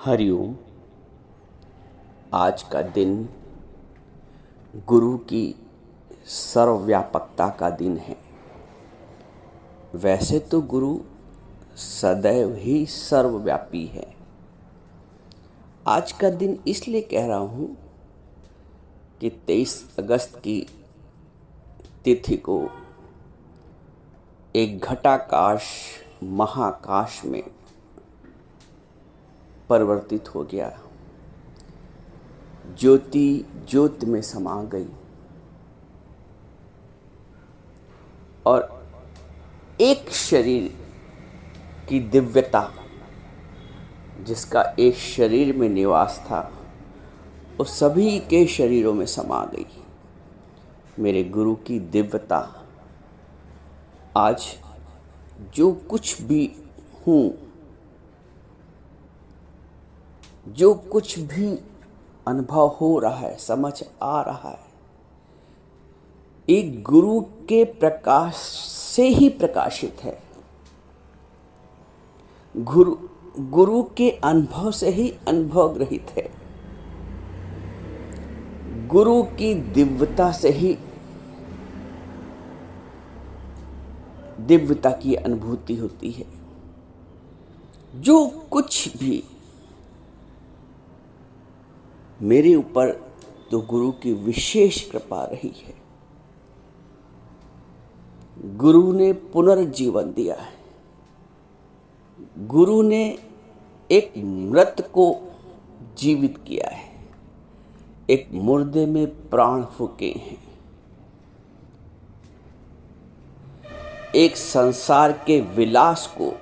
हरिओम। आज का दिन गुरु की सर्वव्यापकता का दिन है। वैसे तो गुरु सदैव ही सर्वव्यापी है। आज का दिन इसलिए कह रहा हूँ कि 23 अगस्त की तिथि को एक घटाकाश महाकाश में परिवर्तित हो गया, ज्योति ज्योति में समा गई और एक शरीर की दिव्यता जिसका एक शरीर में निवास था वो सभी के शरीरों में समा गई। मेरे गुरु की दिव्यता आज जो कुछ भी हूँ, जो कुछ भी अनुभव हो रहा है, समझ आ रहा है, एक गुरु के प्रकाश से ही प्रकाशित है। गुरु के अनुभव से ही अनुभव ग्रहित है। गुरु की दिव्यता से ही दिव्यता की अनुभूति होती है। जो कुछ भी मेरे ऊपर तो गुरु की विशेष कृपा रही है। गुरु ने पुनर्जीवन दिया है। गुरु ने एक मृत को जीवित किया है, एक मुर्दे में प्राण फूके हैं, एक संसार के विलास को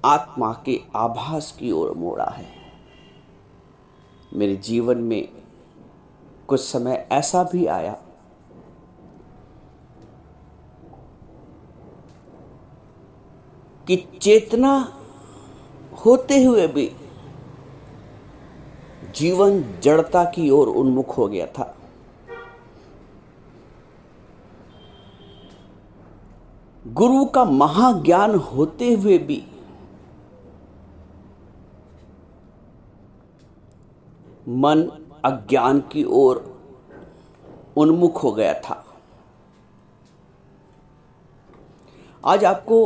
आत्मा के आभास की ओर मोड़ा है। मेरे जीवन में कुछ समय ऐसा भी आया कि चेतना होते हुए भी जीवन जड़ता की ओर उन्मुख हो गया था। गुरु का महाज्ञान होते हुए भी मन अज्ञान की ओर उन्मुख हो गया था। आज आपको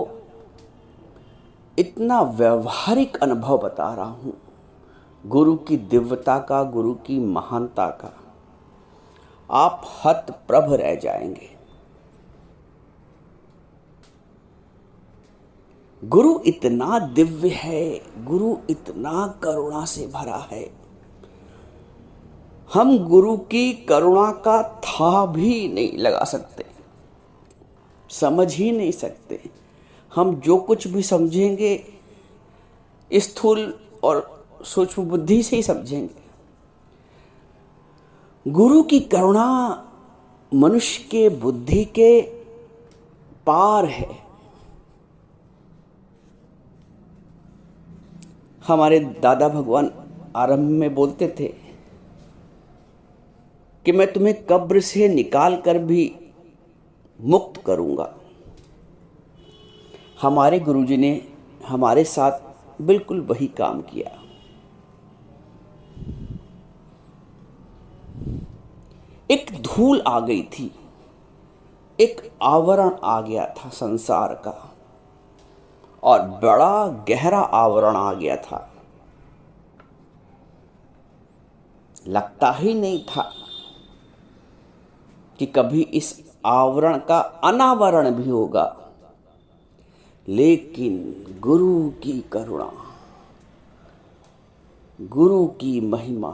इतना व्यवहारिक अनुभव बता रहा हूं गुरु की दिव्यता का, गुरु की महानता का, आप हतप्रभ रह जाएंगे। गुरु इतना दिव्य है, गुरु इतना करुणा से भरा है। हम गुरु की करुणा का था भी नहीं लगा सकते, समझ ही नहीं सकते। हम जो कुछ भी समझेंगे स्थूल और सूक्ष्म बुद्धि से ही समझेंगे। गुरु की करुणा मनुष्य के बुद्धि के पार है। हमारे दादा भगवान आरंभ में बोलते थे कि मैं तुम्हें कब्र से निकाल कर भी मुक्त करूंगा। हमारे गुरुजी ने हमारे साथ बिल्कुल वही काम किया। एक धूल आ गई थी, एक आवरण आ गया था संसार का, और बड़ा गहरा आवरण आ गया था। लगता ही नहीं था कि कभी इस आवरण का अनावरण भी होगा। लेकिन गुरु की करुणा, गुरु की महिमा,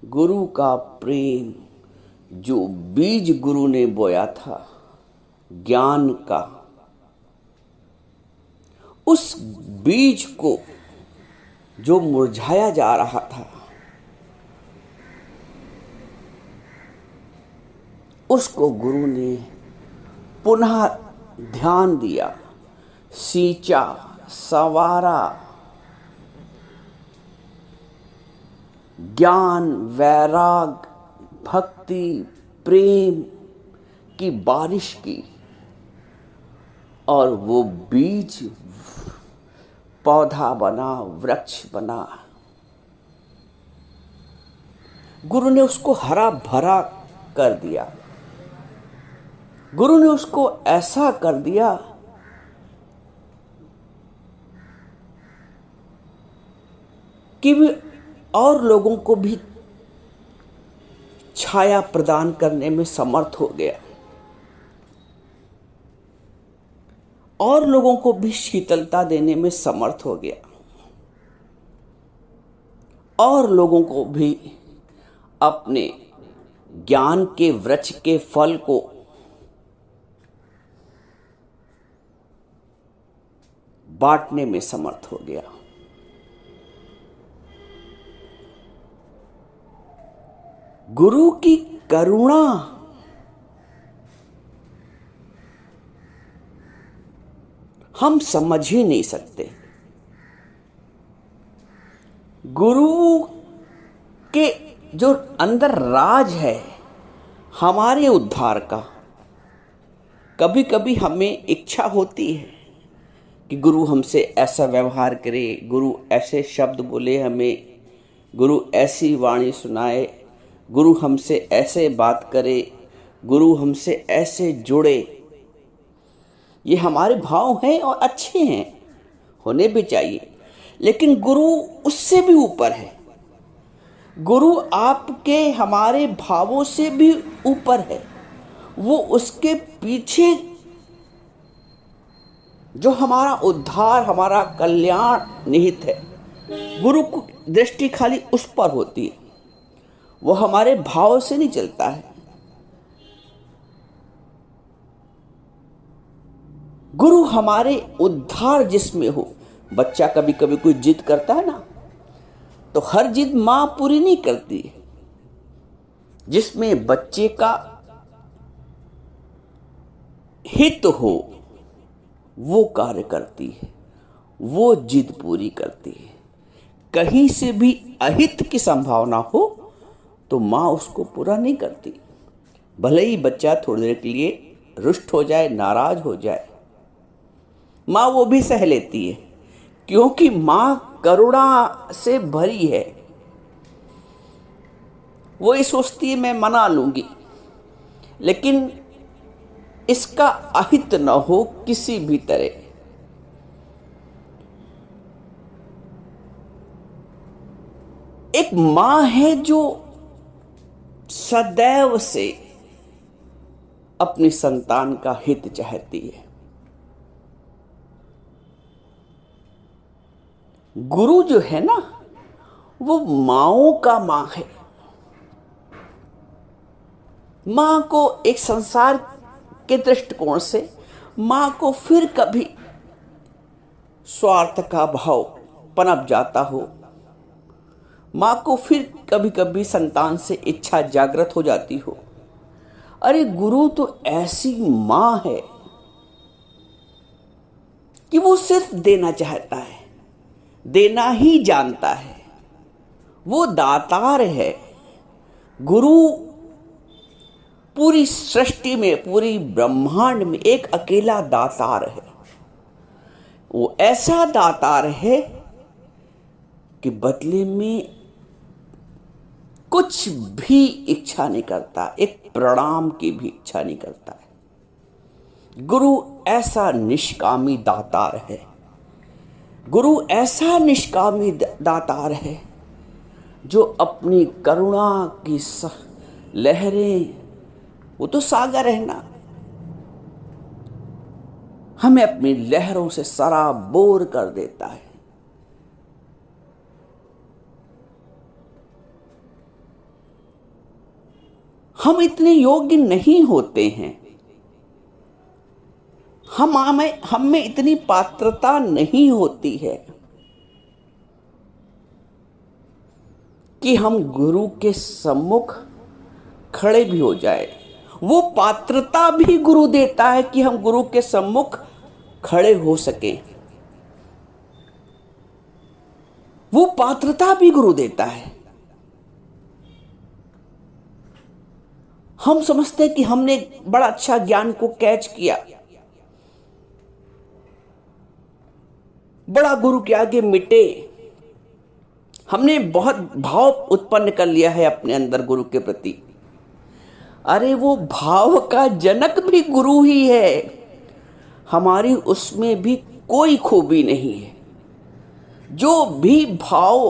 गुरु का प्रेम, जो बीज गुरु ने बोया था ज्ञान का, उस बीज को जो मुरझाया जा रहा था, उसको गुरु ने पुनः ध्यान दिया, सींचा, संवारा। ज्ञान, वैराग, भक्ति, प्रेम की बारिश की और वो बीज पौधा बना, वृक्ष बना। गुरु ने उसको हरा भरा कर दिया। गुरु ने उसको ऐसा कर दिया कि वे और लोगों को भी छाया प्रदान करने में समर्थ हो गया, और लोगों को भी शीतलता देने में समर्थ हो गया, और लोगों को भी अपने ज्ञान के वृक्ष के फल को बांटने में समर्थ हो गया। गुरु की करुणा हम समझ ही नहीं सकते। गुरु के जो अंदर राज है हमारे उद्धार का, कभी कभी हमें इच्छा होती है कि गुरु हमसे ऐसा व्यवहार करे, गुरु ऐसे शब्द बोले हमें, गुरु ऐसी वाणी सुनाए, गुरु हमसे ऐसे बात करे, गुरु हमसे ऐसे जुड़े। ये हमारे भाव हैं और अच्छे हैं, होने भी चाहिए, लेकिन गुरु उससे भी ऊपर है। गुरु आपके हमारे भावों से भी ऊपर है। वो उसके पीछे जो हमारा उद्धार, हमारा कल्याण निहित है, गुरु को दृष्टि खाली उस पर होती है। वो हमारे भाव से नहीं चलता है। गुरु हमारे उद्धार जिसमें हो। बच्चा कभी कभी कोई जिद करता है ना, तो हर जिद मां पूरी नहीं करती। जिसमें बच्चे का हित हो वो कार्य करती है, वो जिद पूरी करती है। कहीं से भी अहित की संभावना हो तो मां उसको पूरा नहीं करती। भले ही बच्चा थोड़ी देर के लिए रुष्ट हो जाए, नाराज हो जाए, मां वो भी सह लेती है, क्योंकि मां करुणा से भरी है। वो ये सोचती है मैं मना लूंगी, लेकिन इसका अहित न हो किसी भी तरह। एक मां है जो सदैव से अपनी संतान का हित चाहती है। गुरु जो है ना, वो माँओं का माँ है। माँ को एक संसार के दृष्टिकोण से माँ को फिर कभी स्वार्थ का भाव पनप जाता हो, माँ को फिर कभी कभी संतान से इच्छा जागृत हो जाती हो। अरे गुरु तो ऐसी माँ है कि वो सिर्फ देना चाहता है, देना ही जानता है। वो दातार है। गुरु पूरी सृष्टि में, पूरी ब्रह्मांड में एक अकेला दातार है। वो ऐसा दातार है कि बदले में कुछ भी इच्छा नहीं करता, एक प्रणाम की भी इच्छा नहीं करता है। गुरु ऐसा निष्कामी दातार है। गुरु ऐसा निष्कामी दातार है जो अपनी करुणा की लहरें, वो तो सागर है ना, हमें अपनी लहरों से सराबोर कर देता है। हम इतने योग्य नहीं होते हैं, हम में इतनी पात्रता नहीं होती है कि हम गुरु के सम्मुख खड़े भी हो जाए। वो पात्रता भी गुरु देता है कि हम गुरु के सम्मुख खड़े हो सके। वो पात्रता भी गुरु देता है। हम समझते हैं कि हमने बड़ा अच्छा ज्ञान को कैच किया, बड़ा गुरु के आगे मिटे। हमने बहुत भाव उत्पन्न कर लिया है अपने अंदर गुरु के प्रति। अरे वो भाव का जनक भी गुरु ही है, हमारी उसमें भी कोई खूबी नहीं है। जो भी भाव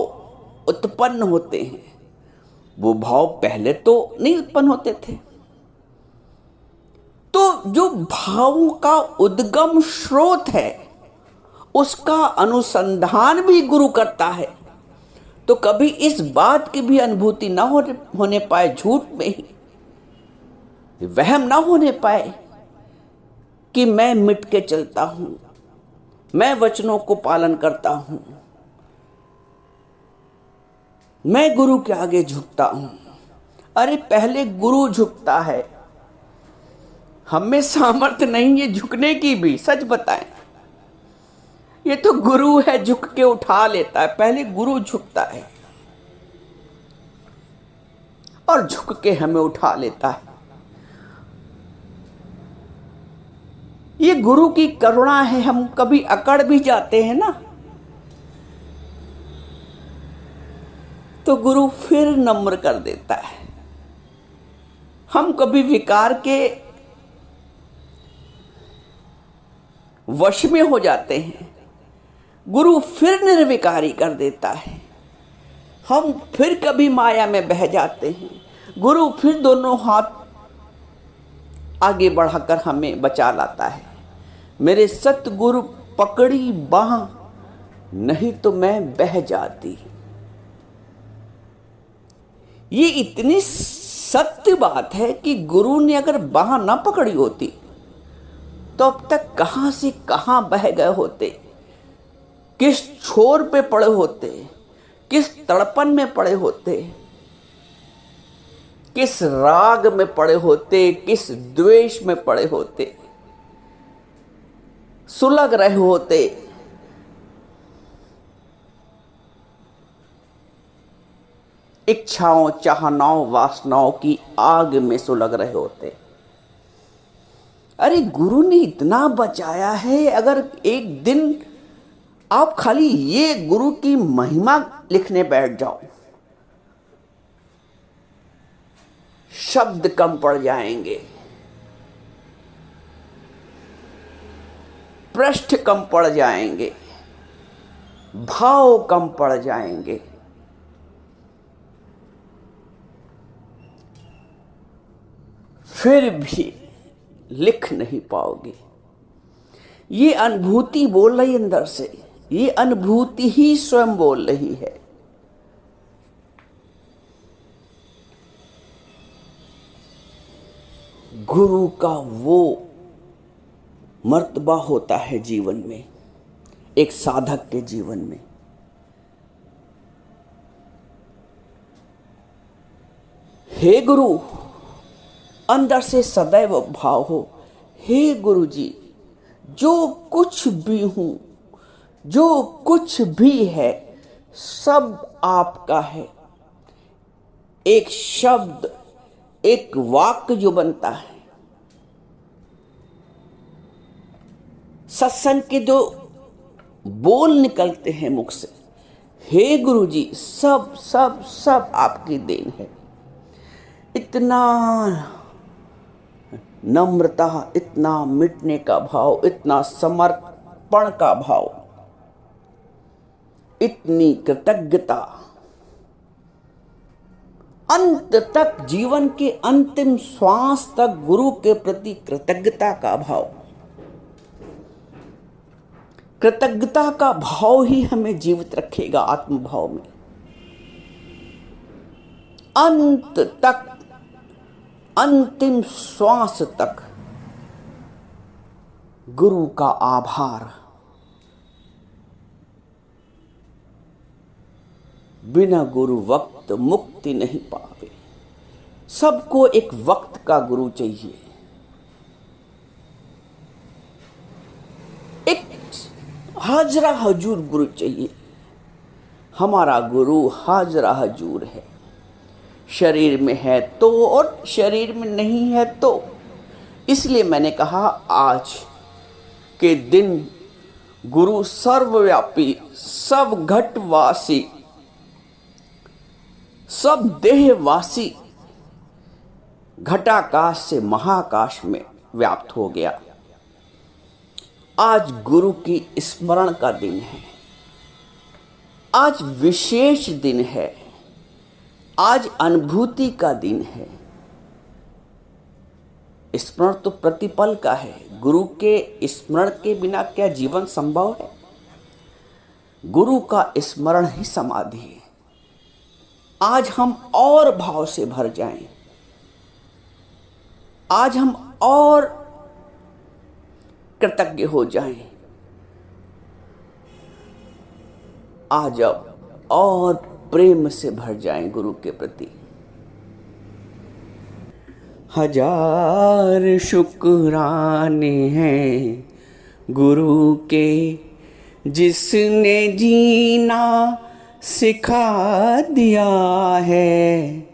उत्पन्न होते हैं वो भाव पहले तो नहीं उत्पन्न होते थे। तो जो भावों का उद्गम स्रोत है उसका अनुसंधान भी गुरु करता है। तो कभी इस बात की भी अनुभूति ना होने पाए, झूठ में ही वहम ना होने पाए कि मैं मिट के चलता हूं, मैं वचनों को पालन करता हूं, मैं गुरु के आगे झुकता हूं। अरे पहले गुरु झुकता है, हमें सामर्थ्य नहीं है झुकने की भी। सच बताएं, ये तो गुरु है झुक के उठा लेता है, पहले गुरु झुकता है और झुक के हमें उठा लेता है। ये गुरु की करुणा है। हम कभी अकड़ भी जाते हैं ना, तो गुरु फिर नम्र कर देता है। हम कभी विकार के वश में हो जाते हैं, गुरु फिर निर्विकारी कर देता है। हम फिर कभी माया में बह जाते हैं, गुरु फिर दोनों हाथ आगे बढ़ाकर हमें बचा लाता है। मेरे सतगुरु पकड़ी बाह, नहीं तो मैं बह जाती। ये इतनी सत्य बात है कि गुरु ने अगर बाह ना पकड़ी होती तो अब तक कहां से कहां बह गए होते, किस छोर पे पड़े होते, किस तड़पन में पड़े होते, किस राग में पड़े होते, किस द्वेष में पड़े होते, सुलग रहे होते। इच्छाओं, चाहनाओं, वासनाओं की आग में सुलग रहे होते। अरे गुरु ने इतना बचाया है। अगर एक दिन आप खाली ये गुरु की महिमा लिखने बैठ जाओ, शब्द कम पड़ जाएंगे, पृष्ठ कम पड़ जाएंगे, भाव कम पड़ जाएंगे। फिर भी लिख नहीं पाओगे। ये अनुभूति बोल रही अंदर से, ये अनुभूति ही स्वयं बोल रही है। गुरु का वो मर्तबा होता है जीवन में, एक साधक के जीवन में। हे गुरु, अंदर से सदैव भाव हो, हे गुरु जी, जो कुछ भी हूं, जो कुछ भी है, सब आपका है। एक शब्द, एक वाक्य जो बनता है, सत्संग के जो बोल निकलते हैं मुख से, हे गुरु जी, सब सब सब आपकी देन है। इतना नम्रता, इतना मिटने का भाव, इतना समर्पण का भाव, इतनी कृतज्ञता, अंत तक, जीवन के अंतिम श्वास तक गुरु के प्रति कृतज्ञता का भाव। कृतज्ञता का भाव ही हमें जीवित रखेगा आत्मभाव में। अंत तक, अंतिम श्वास तक गुरु का आभार। बिना गुरु वक्त मुक्ति नहीं पावे। सबको एक वक्त का गुरु चाहिए, एक हाजरा हजूर गुरु चाहिए। हमारा गुरु हाजरा हजूर है, शरीर में है तो और शरीर में नहीं है तो। इसलिए मैंने कहा आज के दिन गुरु सर्वव्यापी, सब घटवासी, सब देहवासी, घटाकाश से महाकाश में व्याप्त हो गया। आज गुरु की स्मरण का दिन है, आज विशेष दिन है, आज अनुभूति का दिन है। स्मरण तो प्रतिपल का है। गुरु के स्मरण के बिना क्या जीवन संभव है? गुरु का स्मरण ही समाधि है। आज हम और भाव से भर जाएं, आज हम और कृतज्ञ हो जाएं, आज अब और प्रेम से भर जाएं गुरु के प्रति। हजार शुक्राने हैं गुरु के, जिसने जीना सिखा दिया है।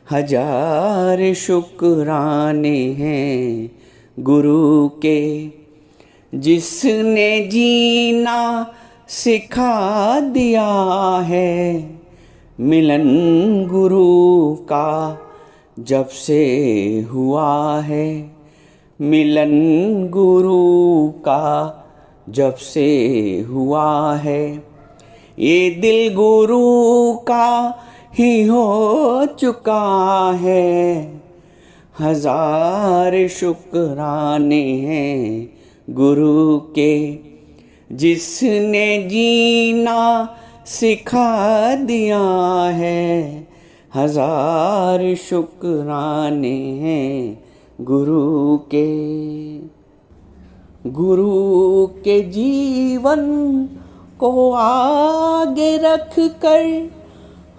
हजार शुक्राने हैं गुरु के, जिसने जीना सिखा दिया है। मिलन गुरु का जब से हुआ है, मिलन गुरु का जब से हुआ है। ये दिल गुरु का ही हो चुका है। हजार शुक्राने हैं गुरु के, जिसने जीना सिखा दिया है। हजार शुक्राने हैं गुरु के। गुरु के जीवन को आगे रख कर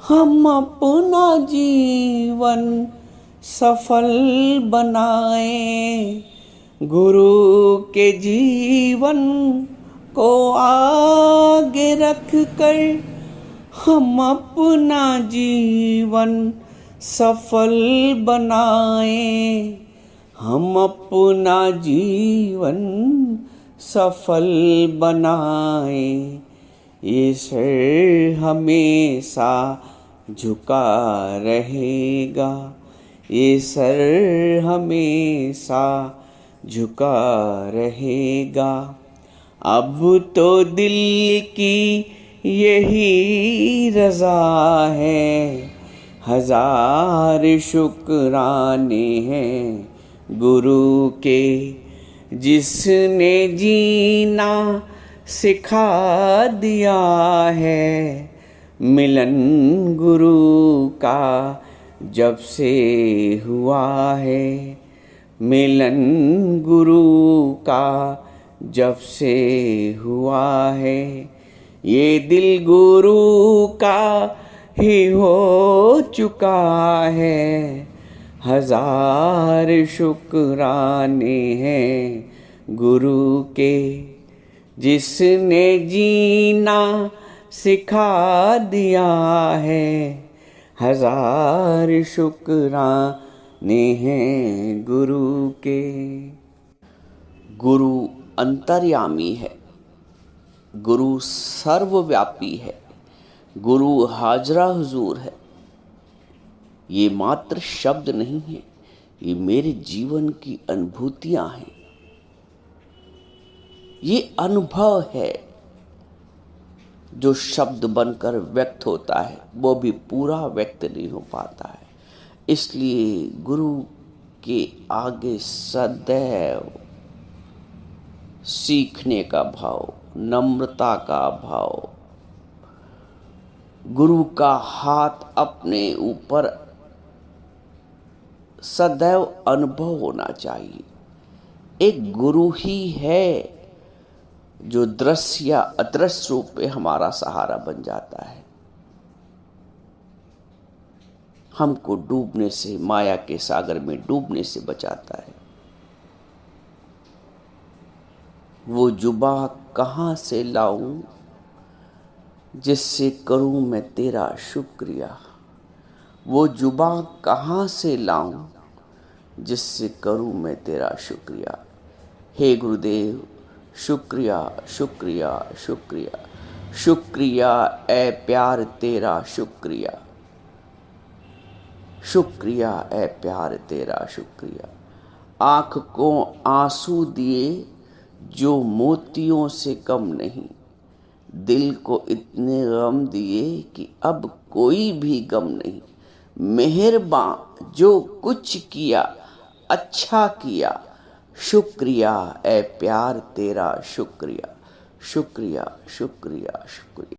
हम अपना जीवन सफल बनाए। गुरु के जीवन को आगे रख कर हम अपना जीवन सफल बनाए। हम अपना जीवन सफल बनाए। ये सिर हमेशा झुका रहेगा, ये सर हमेशा झुका रहेगा। अब तो दिल की यही रज़ा है। हजार शुक्राने हैं गुरु के, जिसने जीना सिखा दिया है। मिलन गुरु का जब से हुआ है, मिलन गुरु का जब से हुआ है। ये दिल गुरु का ही हो चुका है। हजार शुक्राने हैं गुरु के, जिसने जीना सिखा दिया है। हजार शुक्राने हैं गुरु के। गुरु अंतर्यामी है, गुरु सर्वव्यापी है, गुरु हाजरा हुजूर है। ये मात्र शब्द नहीं है, ये मेरे जीवन की अनुभूतियां हैं। ये अनुभव है जो शब्द बनकर व्यक्त होता है, वो भी पूरा व्यक्त नहीं हो पाता है। इसलिए गुरु के आगे सदैव सीखने का भाव, नम्रता का भाव, गुरु का हाथ अपने ऊपर सदैव अनुभव होना चाहिए। एक गुरु ही है जो दृश्य या अदृश्य रूप में हमारा सहारा बन जाता है, हमको डूबने से, माया के सागर में डूबने से बचाता है। वो जुबा कहाँ से लाऊं जिससे करूं मैं तेरा शुक्रिया। वो जुबा कहाँ से लाऊं जिससे करूं मैं तेरा शुक्रिया। हे गुरुदेव, शुक्रिया शुक्रिया शुक्रिया शुक्रिया ए प्यार तेरा शुक्रिया, शुक्रिया ए प्यार तेरा शुक्रिया। आँख को आंसू दिए जो मोतियों से कम नहीं, दिल को इतने गम दिए कि अब कोई भी गम नहीं। मेहरबान जो कुछ किया अच्छा किया, शुक्रिया ए प्यार तेरा शुक्रिया, शुक्रिया शुक्रिया शुक्रिया।